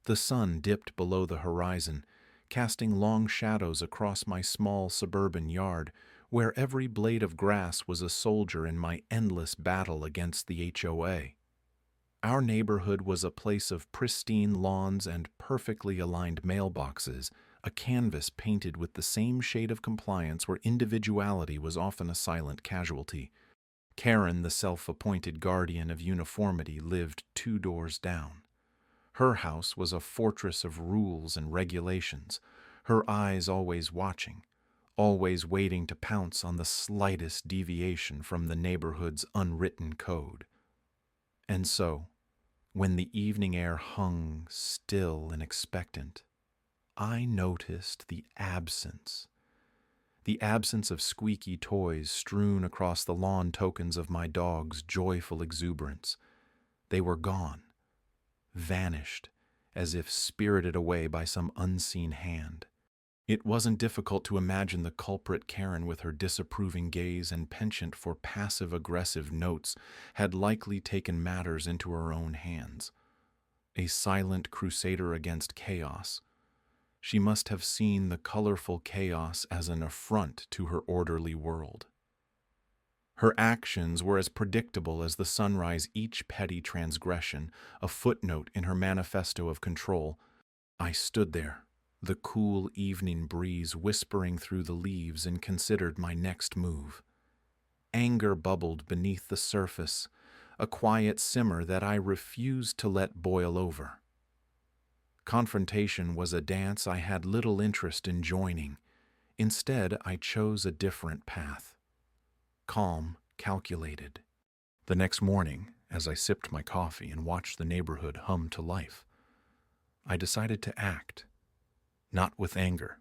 The sun dipped below the horizon, casting long shadows across my small suburban yard, where every blade of grass was a soldier in my endless battle against the HOA. Our neighborhood was a place of pristine lawns and perfectly aligned mailboxes, a canvas painted with the same shade of compliance where individuality was often a silent casualty. Karen, the self-appointed guardian of uniformity, lived 2 doors down. Her house was a fortress of rules and regulations, her eyes always watching, always waiting to pounce on the slightest deviation from the neighborhood's unwritten code. And so, when the evening air hung still and expectant, I noticed the absence of squeaky toys strewn across the lawn, tokens of my dog's joyful exuberance. They were gone, vanished, as if spirited away by some unseen hand. It wasn't difficult to imagine the culprit. Karen, with her disapproving gaze and penchant for passive-aggressive notes, had likely taken matters into her own hands. A silent crusader against chaos, she must have seen the colorful chaos as an affront to her orderly world. Her actions were as predictable as the sunrise, each petty transgression a footnote in her manifesto of control. I stood there, the cool evening breeze whispering through the leaves, and considered my next move. Anger bubbled beneath the surface, a quiet simmer that I refused to let boil over. Confrontation was a dance I had little interest in joining. Instead, I chose a different path. Calm, calculated. The next morning, as I sipped my coffee and watched the neighborhood hum to life, I decided to act, not with anger,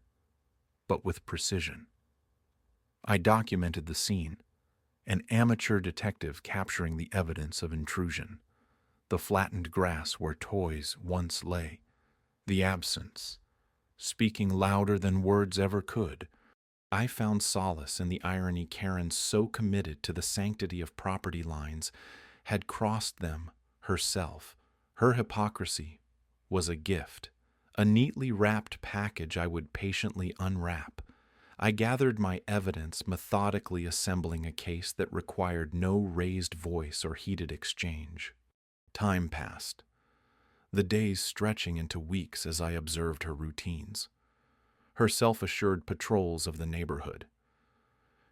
but with precision. I documented the scene, an amateur detective capturing the evidence of intrusion, the flattened grass where toys once lay, the absence, speaking louder than words ever could. I found solace in the irony. Karen, so committed to the sanctity of property lines, had crossed them herself. Her hypocrisy was a gift, a neatly wrapped package I would patiently unwrap. I gathered my evidence, methodically assembling a case that required no raised voice or heated exchange. Time passed, the days stretching into weeks as I observed her routines, her self-assured patrols of the neighborhood.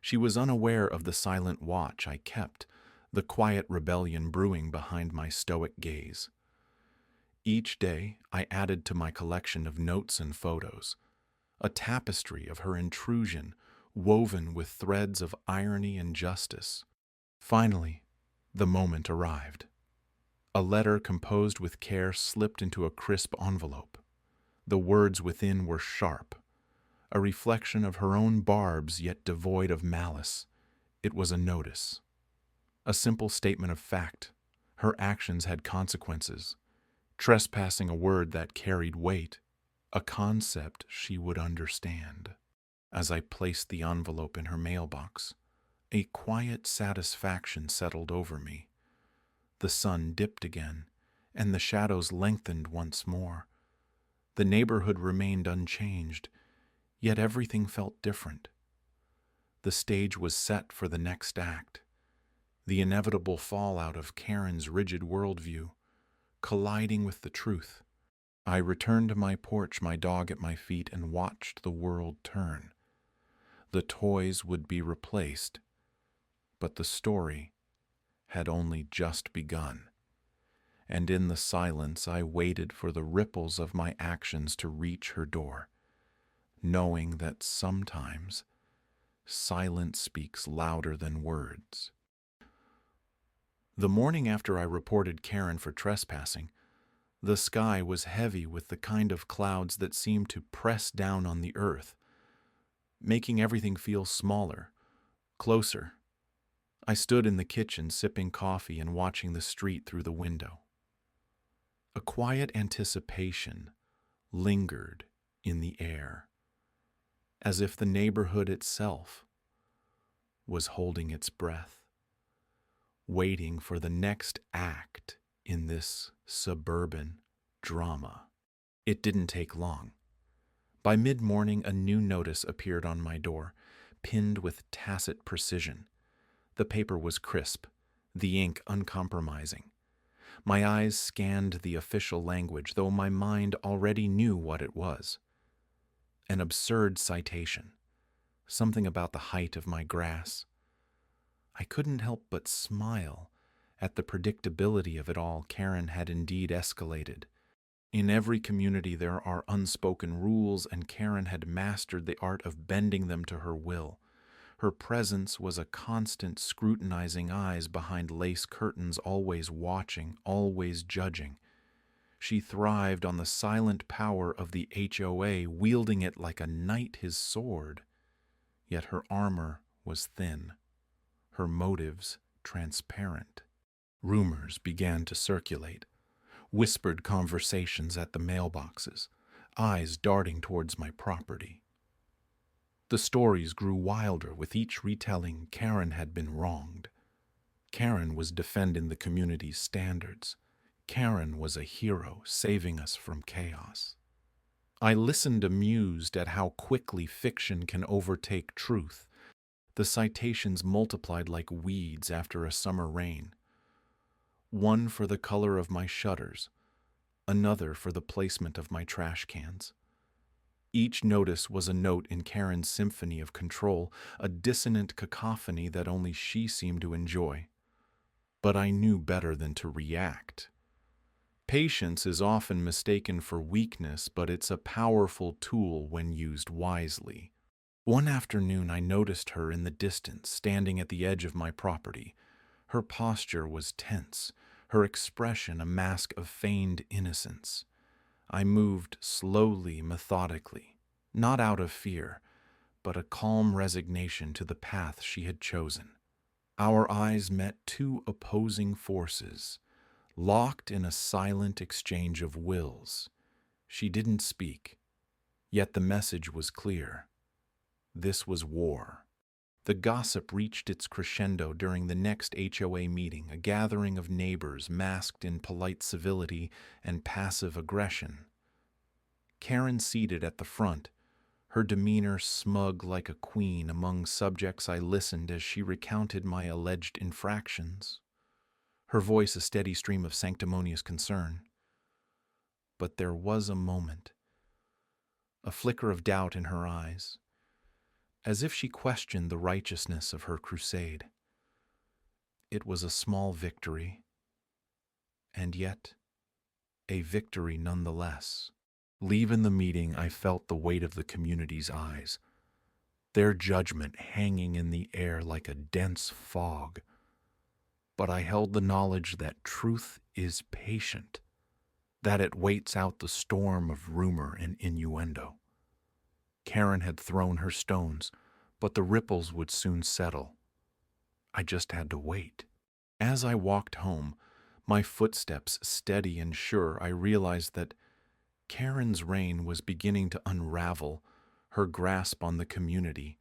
She was unaware of the silent watch I kept, the quiet rebellion brewing behind my stoic gaze. Each day, I added to my collection of notes and photos, a tapestry of her intrusion woven with threads of irony and justice. Finally, the moment arrived. A letter composed with care slipped into a crisp envelope. The words within were sharp, a reflection of her own barbs yet devoid of malice. It was a notice, a simple statement of fact. Her actions had consequences. Trespassing, a word that carried weight, a concept she would understand. As I placed the envelope in her mailbox, a quiet satisfaction settled over me. The sun dipped again, and the shadows lengthened once more. The neighborhood remained unchanged, yet everything felt different. The stage was set for the next act, the inevitable fallout of Karen's rigid worldview, colliding with the truth. I returned to my porch, my dog at my feet, and watched the world turn. The toys would be replaced, but the story had only just begun. And in the silence, I waited for the ripples of my actions to reach her door, knowing that sometimes silence speaks louder than words. The morning after I reported Karen for trespassing, the sky was heavy with the kind of clouds that seemed to press down on the earth, making everything feel smaller, closer. I stood in the kitchen sipping coffee and watching the street through the window. A quiet anticipation lingered in the air, as if the neighborhood itself was holding its breath, waiting for the next act in this suburban drama. It didn't take long. By mid-morning, a new notice appeared on my door, pinned with tacit precision. The paper was crisp, the ink uncompromising. My eyes scanned the official language, though my mind already knew what it was. An absurd citation, something about the height of my grass. I couldn't help but smile at the predictability of it all. Karen had indeed escalated. In every community there are unspoken rules, and Karen had mastered the art of bending them to her will. Her presence was a constant scrutinizing eyes behind lace curtains, always watching, always judging. She thrived on the silent power of the HOA, wielding it like a knight his sword. Yet her armor was thin, her motives transparent. Rumors began to circulate, whispered conversations at the mailboxes, eyes darting towards my property. The stories grew wilder with each retelling. Karen had been wronged. Karen was defending the community's standards. Karen was a hero, saving us from chaos. I listened amused at how quickly fiction can overtake truth. The citations multiplied like weeds after a summer rain. One for the color of my shutters, another for the placement of my trash cans. Each notice was a note in Karen's symphony of control, a dissonant cacophony that only she seemed to enjoy. But I knew better than to react. Patience is often mistaken for weakness, but it's a powerful tool when used wisely. One afternoon I noticed her in the distance, standing at the edge of my property. Her posture was tense, her expression a mask of feigned innocence. I moved slowly, methodically, not out of fear, but a calm resignation to the path she had chosen. Our eyes met two opposing forces, locked in a silent exchange of wills. She didn't speak, yet the message was clear. This was war. The gossip reached its crescendo during the next HOA meeting, a gathering of neighbors masked in polite civility and passive aggression. Karen seated at the front, her demeanor smug like a queen. Among subjects, I listened as she recounted my alleged infractions, her voice a steady stream of sanctimonious concern. But there was a moment, a flicker of doubt in her eyes, as if she questioned the righteousness of her crusade. It was a small victory, and yet a victory nonetheless. Leaving the meeting, I felt the weight of the community's eyes, their judgment hanging in the air like a dense fog. But I held the knowledge that truth is patient, that it waits out the storm of rumor and innuendo. Karen had thrown her stones, but the ripples would soon settle. I just had to wait. As I walked home, my footsteps steady and sure, I realized that Karen's reign was beginning to unravel. Her grasp on the community,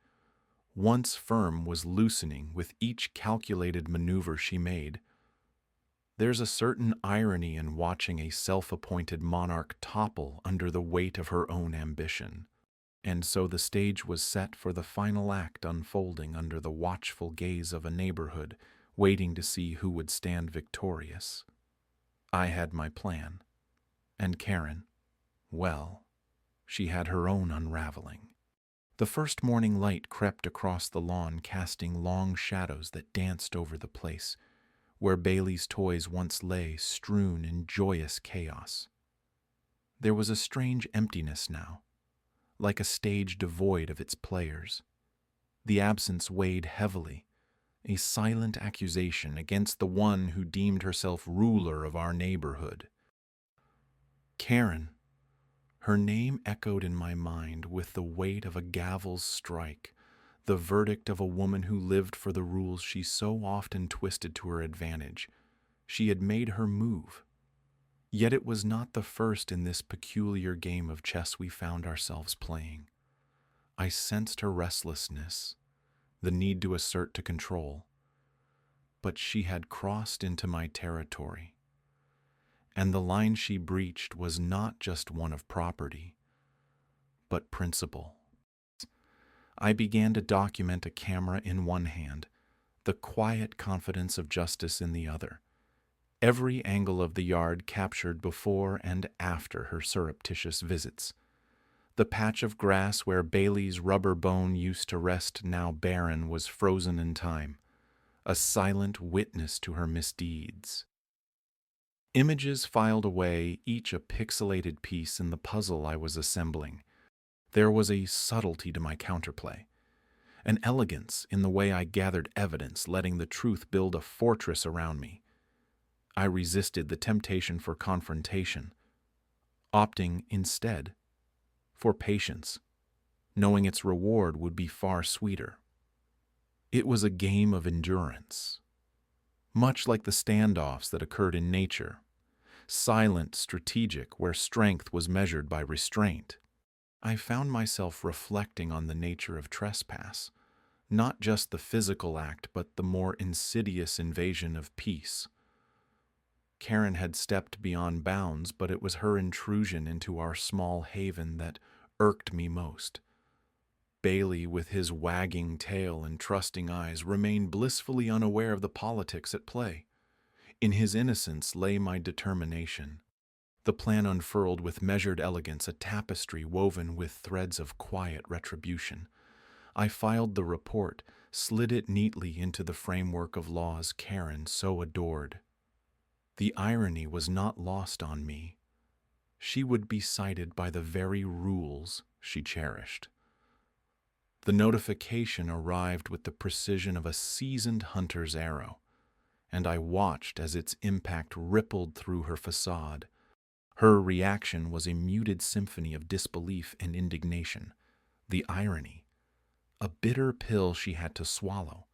once firm, was loosening with each calculated maneuver she made. There's a certain irony in watching a self-appointed monarch topple under the weight of her own ambition. And so the stage was set for the final act unfolding under the watchful gaze of a neighborhood, waiting to see who would stand victorious. I had my plan, and Karen, well, she had her own unraveling. The first morning light crept across the lawn, casting long shadows that danced over the place, where Bailey's toys once lay, strewn in joyous chaos. There was a strange emptiness now, like a stage devoid of its players. The absence weighed heavily, a silent accusation against the one who deemed herself ruler of our neighborhood. Karen. Her name echoed in my mind with the weight of a gavel's strike, the verdict of a woman who lived for the rules she so often twisted to her advantage. She had made her move. Yet it was not the first in this peculiar game of chess we found ourselves playing. I sensed her restlessness, the need to assert to control. But she had crossed into my territory. And the line she breached was not just one of property, but principle. I began to document a camera in one hand, the quiet confidence of justice in the other. Every angle of the yard captured before and after her surreptitious visits. The patch of grass where Bailey's rubber bone used to rest, now barren, was frozen in time, a silent witness to her misdeeds. Images filed away, each a pixelated piece in the puzzle I was assembling. There was a subtlety to my counterplay, an elegance in the way I gathered evidence, letting the truth build a fortress around me. I resisted the temptation for confrontation, opting instead for patience, knowing its reward would be far sweeter. It was a game of endurance, much like the standoffs that occurred in nature, silent, strategic, where strength was measured by restraint. I found myself reflecting on the nature of trespass, not just the physical act, but the more insidious invasion of peace. Karen had stepped beyond bounds, but it was her intrusion into our small haven that irked me most. Bailey, with his wagging tail and trusting eyes, remained blissfully unaware of the politics at play. In his innocence lay my determination. The plan unfurled with measured elegance, a tapestry woven with threads of quiet retribution. I filed the report, slid it neatly into the framework of laws Karen so adored. The irony was not lost on me. She would be cited by the very rules she cherished. The notification arrived with the precision of a seasoned hunter's arrow, and I watched as its impact rippled through her facade. Her reaction was a muted symphony of disbelief and indignation. The irony, a bitter pill she had to swallow.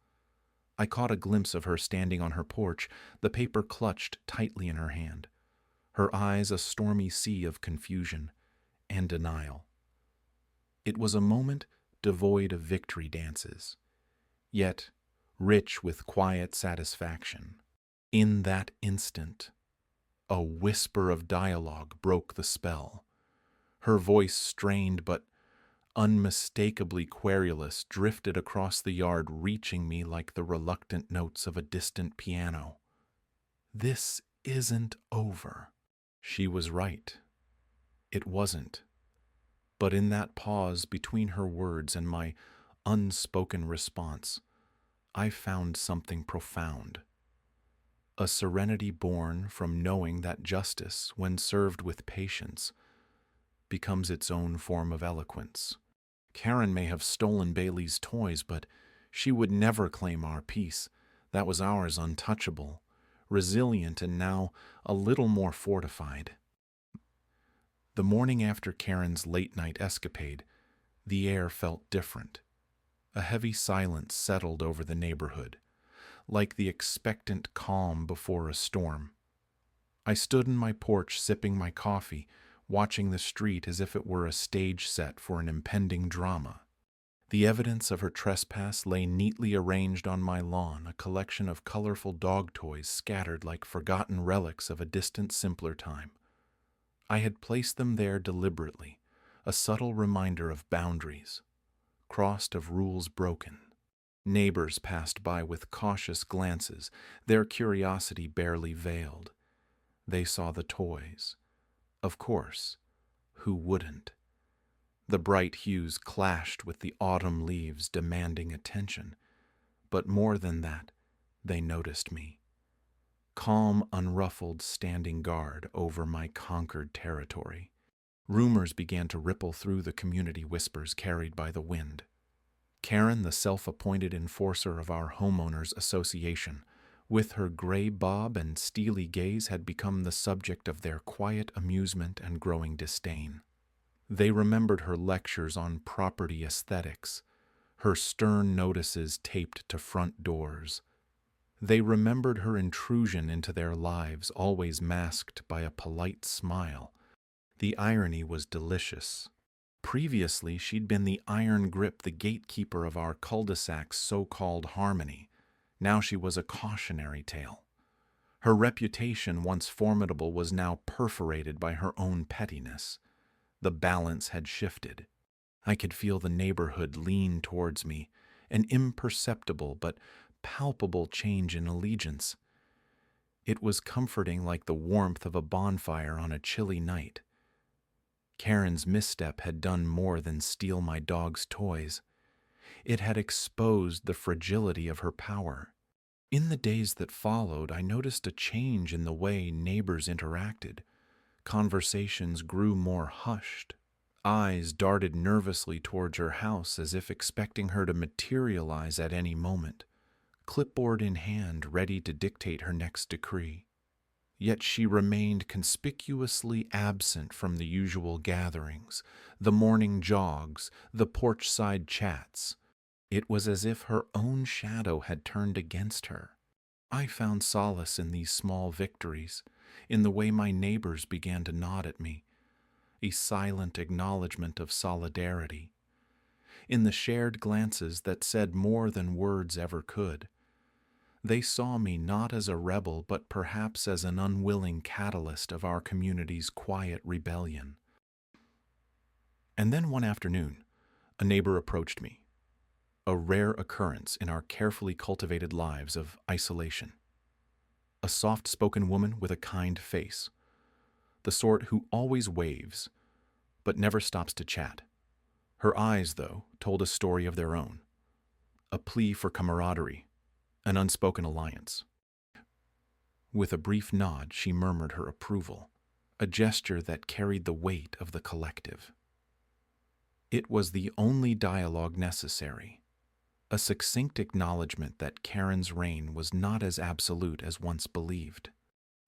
I caught a glimpse of her standing on her porch, the paper clutched tightly in her hand, her eyes a stormy sea of confusion and denial. It was a moment devoid of victory dances, yet rich with quiet satisfaction. In that instant, a whisper of dialogue broke the spell. Her voice, strained but unmistakably querulous, drifted across the yard, reaching me like the reluctant notes of a distant piano. "This isn't over." She was right. It wasn't. But in that pause between her words and my unspoken response, I found something profound. A serenity born from knowing that justice, when served with patience, becomes its own form of eloquence. Karen may have stolen Bailey's toys, but she would never claim our peace. That was ours, untouchable, resilient, and now a little more fortified. The morning after Karen's late-night escapade, the air felt different. A heavy silence settled over the neighborhood, like the expectant calm before a storm. I stood in my porch sipping my coffee, watching the street as if it were a stage set for an impending drama. The evidence of her trespass lay neatly arranged on my lawn, a collection of colorful dog toys scattered like forgotten relics of a distant, simpler time. I had placed them there deliberately, a subtle reminder of boundaries, crossed of rules broken. Neighbors passed by with cautious glances, their curiosity barely veiled. They saw the toys. Of course, who wouldn't? The bright hues clashed with the autumn leaves, demanding attention. But more than that, they noticed me. Calm, unruffled, standing guard over my conquered territory. Rumors began to ripple through the community, whispers carried by the wind. Karen, the self-appointed enforcer of our homeowners association, with her gray bob and steely gaze, had become the subject of their quiet amusement and growing disdain. They remembered her lectures on property aesthetics, her stern notices taped to front doors. They remembered her intrusion into their lives, always masked by a polite smile. The irony was delicious. Previously, she'd been the iron grip, the gatekeeper of our cul-de-sac's so-called harmony. Now she was a cautionary tale. Her reputation, once formidable, was now perforated by her own pettiness. The balance had shifted. I could feel the neighborhood lean towards me, an imperceptible but palpable change in allegiance. It was comforting, like the warmth of a bonfire on a chilly night. Karen's misstep had done more than steal my dog's toys. It had exposed the fragility of her power. In the days that followed, I noticed a change in the way neighbors interacted. Conversations grew more hushed. Eyes darted nervously towards her house as if expecting her to materialize at any moment, clipboard in hand, ready to dictate her next decree. Yet she remained conspicuously absent from the usual gatherings, the morning jogs, the porch-side chats. It was as if her own shadow had turned against her. I found solace in these small victories, in the way my neighbors began to nod at me, a silent acknowledgement of solidarity, in the shared glances that said more than words ever could. They saw me not as a rebel, but perhaps as an unwilling catalyst of our community's quiet rebellion. And then one afternoon, a neighbor approached me, a rare occurrence in our carefully cultivated lives of isolation. A soft-spoken woman with a kind face, the sort who always waves, but never stops to chat. Her eyes, though, told a story of their own, a plea for camaraderie, an unspoken alliance. With a brief nod, she murmured her approval, a gesture that carried the weight of the collective. It was the only dialogue necessary, a succinct acknowledgement that Karen's reign was not as absolute as once believed.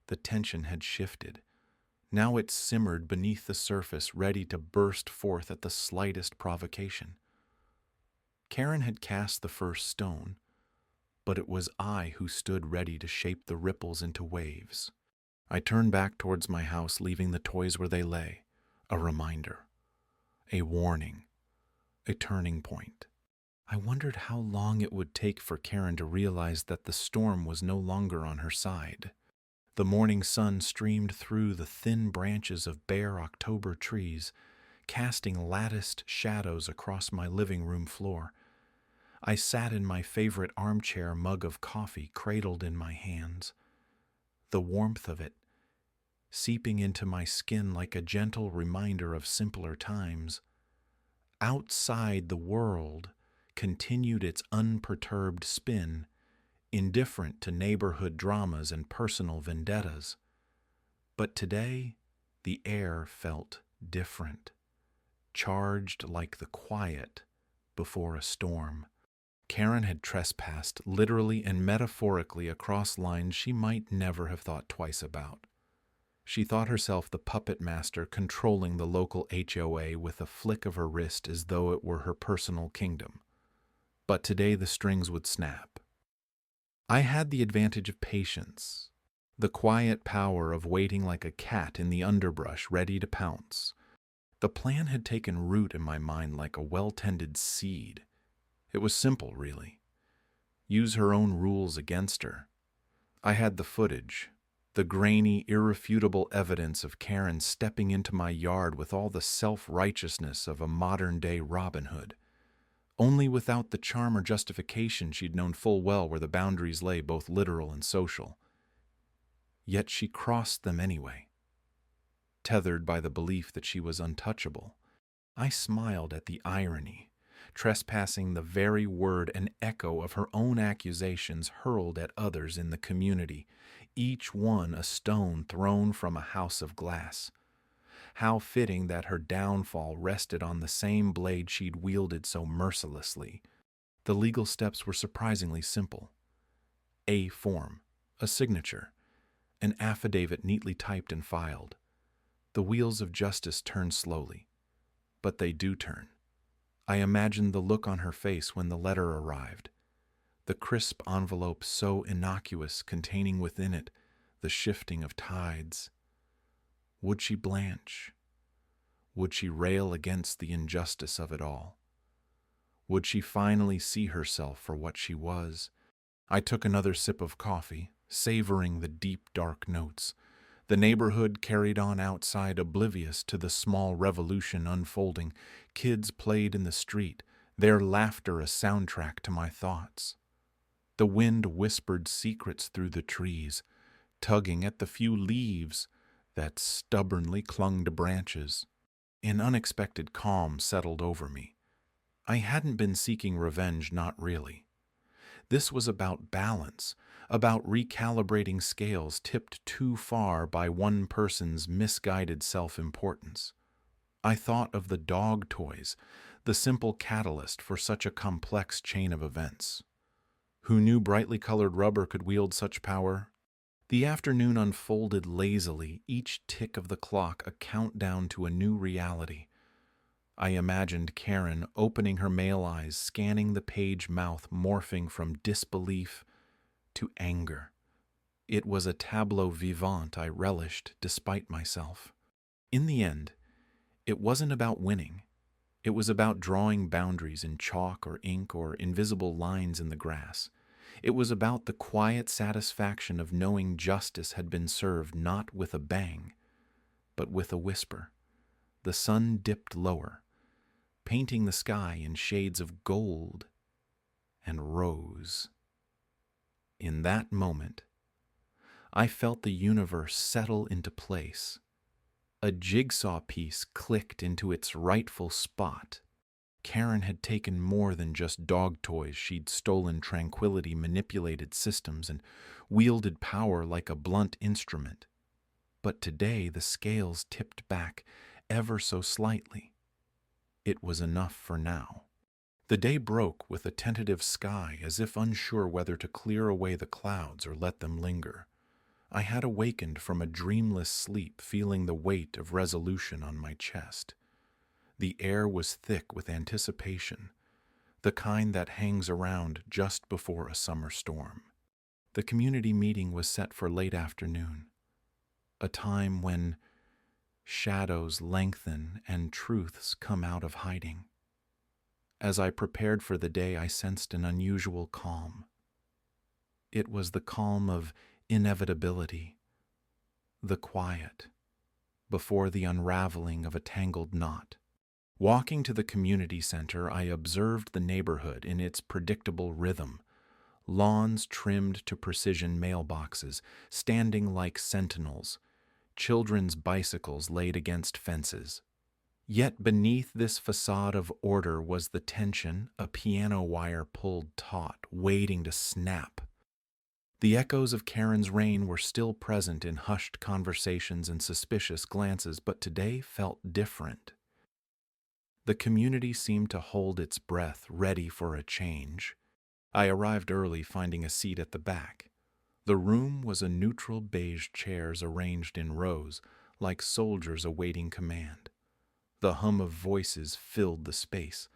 The tension had shifted. Now it simmered beneath the surface, ready to burst forth at the slightest provocation. Karen had cast the first stone, but it was I who stood ready to shape the ripples into waves. I turned back towards my house, leaving the toys where they lay, a reminder, a warning, a turning point. I wondered how long it would take for Karen to realize that the storm was no longer on her side. The morning sun streamed through the thin branches of bare October trees, casting latticed shadows across my living room floor. I sat in my favorite armchair, mug of coffee cradled in my hands, the warmth of it seeping into my skin like a gentle reminder of simpler times. Outside, the world continued its unperturbed spin, indifferent to neighborhood dramas and personal vendettas. But today, the air felt different, charged like the quiet before a storm. Karen had trespassed literally and metaphorically across lines she might never have thought twice about. She thought herself the puppet master controlling the local HOA with a flick of her wrist as though it were her personal kingdom. But today the strings would snap. I had the advantage of patience, the quiet power of waiting like a cat in the underbrush ready to pounce. The plan had taken root in my mind like a well-tended seed. It was simple, really. Use her own rules against her. I had the footage, the grainy, irrefutable evidence of Karen stepping into my yard with all the self-righteousness of a modern-day Robin Hood, only without the charm or justification she'd known full well where the boundaries lay, both literal and social. Yet she crossed them anyway, tethered by the belief that she was untouchable. I smiled at the irony, trespassing the very word and echo of her own accusations hurled at others in the community, each one a stone thrown from a house of glass. How fitting that her downfall rested on the same blade she'd wielded so mercilessly. The legal steps were surprisingly simple. A form, a signature, an affidavit neatly typed and filed. The wheels of justice turn slowly, but they do turn. I imagined the look on her face when the letter arrived, the crisp envelope so innocuous, containing within it the shifting of tides. Would she blanch? Would she rail against the injustice of it all? Would she finally see herself for what she was? I took another sip of coffee, savoring the deep, dark notes. The neighborhood carried on outside, oblivious to the small revolution unfolding. Kids played in the street, their laughter a soundtrack to my thoughts. The wind whispered secrets through the trees, tugging at the few leaves that stubbornly clung to branches. An unexpected calm settled over me. I hadn't been seeking revenge, not really. This was about balance, about recalibrating scales tipped too far by one person's misguided self-importance. I thought of the dog toys, the simple catalyst for such a complex chain of events. Who knew brightly colored rubber could wield such power? The afternoon unfolded lazily, each tick of the clock a countdown to a new reality. I imagined Karen opening her mail eyes, scanning the page, mouth morphing from disbelief to anger. It was a tableau vivant I relished despite myself. In the end, it wasn't about winning. It was about drawing boundaries in chalk or ink or invisible lines in the grass. It was about the quiet satisfaction of knowing justice had been served, not with a bang, but with a whisper. The sun dipped lower, painting the sky in shades of gold and rose. In that moment, I felt the universe settle into place. A jigsaw piece clicked into its rightful spot. Karen had taken more than just dog toys. She'd stolen tranquility, manipulated systems, and wielded power like a blunt instrument. But today the scales tipped back ever so slightly. It was enough for now. The day broke with a tentative sky, as if unsure whether to clear away the clouds or let them linger. I had awakened from a dreamless sleep, feeling the weight of resolution on my chest. The air was thick with anticipation, the kind that hangs around just before a summer storm. The community meeting was set for late afternoon, a time when shadows lengthen and truths come out of hiding. As I prepared for the day, I sensed an unusual calm. It was the calm of inevitability, the quiet before the unraveling of a tangled knot. Walking to the community center, I observed the neighborhood in its predictable rhythm. Lawns trimmed to precision, mailboxes standing like sentinels, children's bicycles laid against fences. Yet beneath this facade of order was the tension, a piano wire pulled taut, waiting to snap. The echoes of Karen's reign were still present in hushed conversations and suspicious glances, but today felt different. The community seemed to hold its breath, ready for a change. I arrived early, finding a seat at the back. The room was a neutral beige chairs arranged in rows, like soldiers awaiting command. The hum of voices filled the space,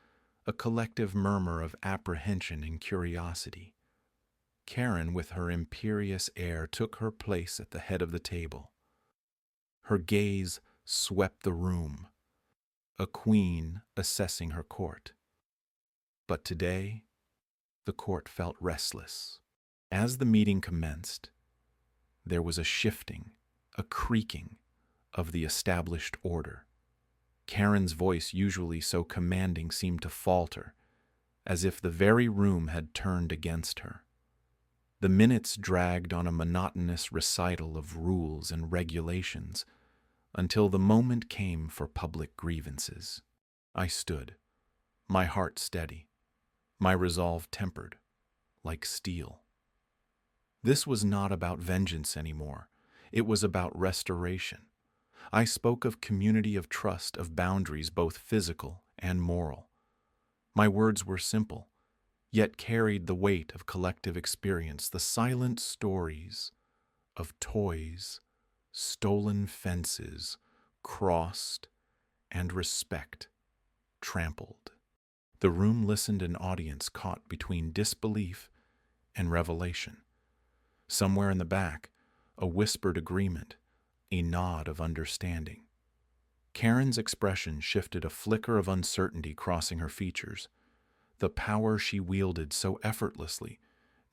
a collective murmur of apprehension and curiosity. Karen, with her imperious air, took her place at the head of the table. Her gaze swept the room, a queen assessing her court. But today, the court felt restless. As the meeting commenced, there was a shifting, a creaking of the established order. Karen's voice, usually so commanding, seemed to falter, as if the very room had turned against her. The minutes dragged on a monotonous recital of rules and regulations until the moment came for public grievances. I stood, my heart steady, my resolve tempered, like steel. This was not about vengeance anymore. It was about restoration. I spoke of community, of trust, of boundaries, both physical and moral. My words were simple, yet carried the weight of collective experience, the silent stories of toys, stolen fences, crossed, and respect trampled. The room listened, an audience caught between disbelief and revelation. Somewhere in the back, a whispered agreement, a nod of understanding. Karen's expression shifted, a flicker of uncertainty crossing her features. The power she wielded so effortlessly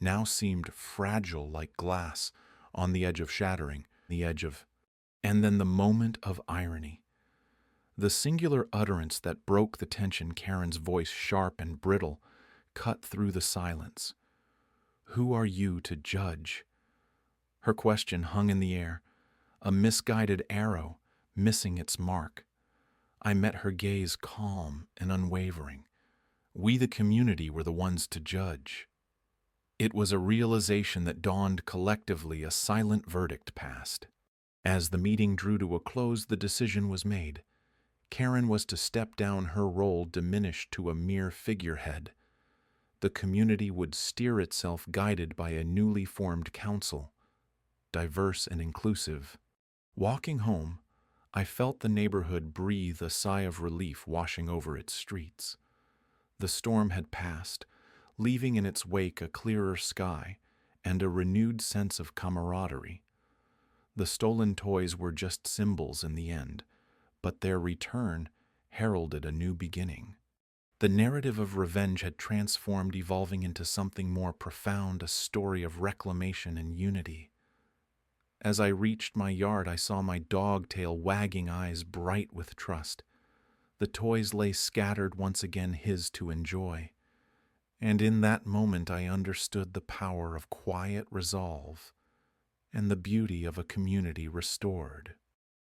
now seemed fragile like glass on the edge of shattering, And then the moment of irony. The singular utterance that broke the tension, Karen's voice sharp and brittle, cut through the silence. "Who are you to judge?" Her question hung in the air, a misguided arrow, missing its mark. I met her gaze calm and unwavering. We, the community, were the ones to judge. It was a realization that dawned collectively, a silent verdict passed. As the meeting drew to a close, the decision was made. Karen was to step down, her role diminished to a mere figurehead. The community would steer itself, guided by a newly formed council, diverse and inclusive. Walking home, I felt the neighborhood breathe a sigh of relief washing over its streets. The storm had passed, leaving in its wake a clearer sky and a renewed sense of camaraderie. The stolen toys were just symbols in the end, but their return heralded a new beginning. The narrative of revenge had transformed, evolving into something more profound, a story of reclamation and unity. As I reached my yard, I saw my dog tail wagging, eyes bright with trust. The toys lay scattered, once again his to enjoy. And in that moment I understood the power of quiet resolve and the beauty of a community restored.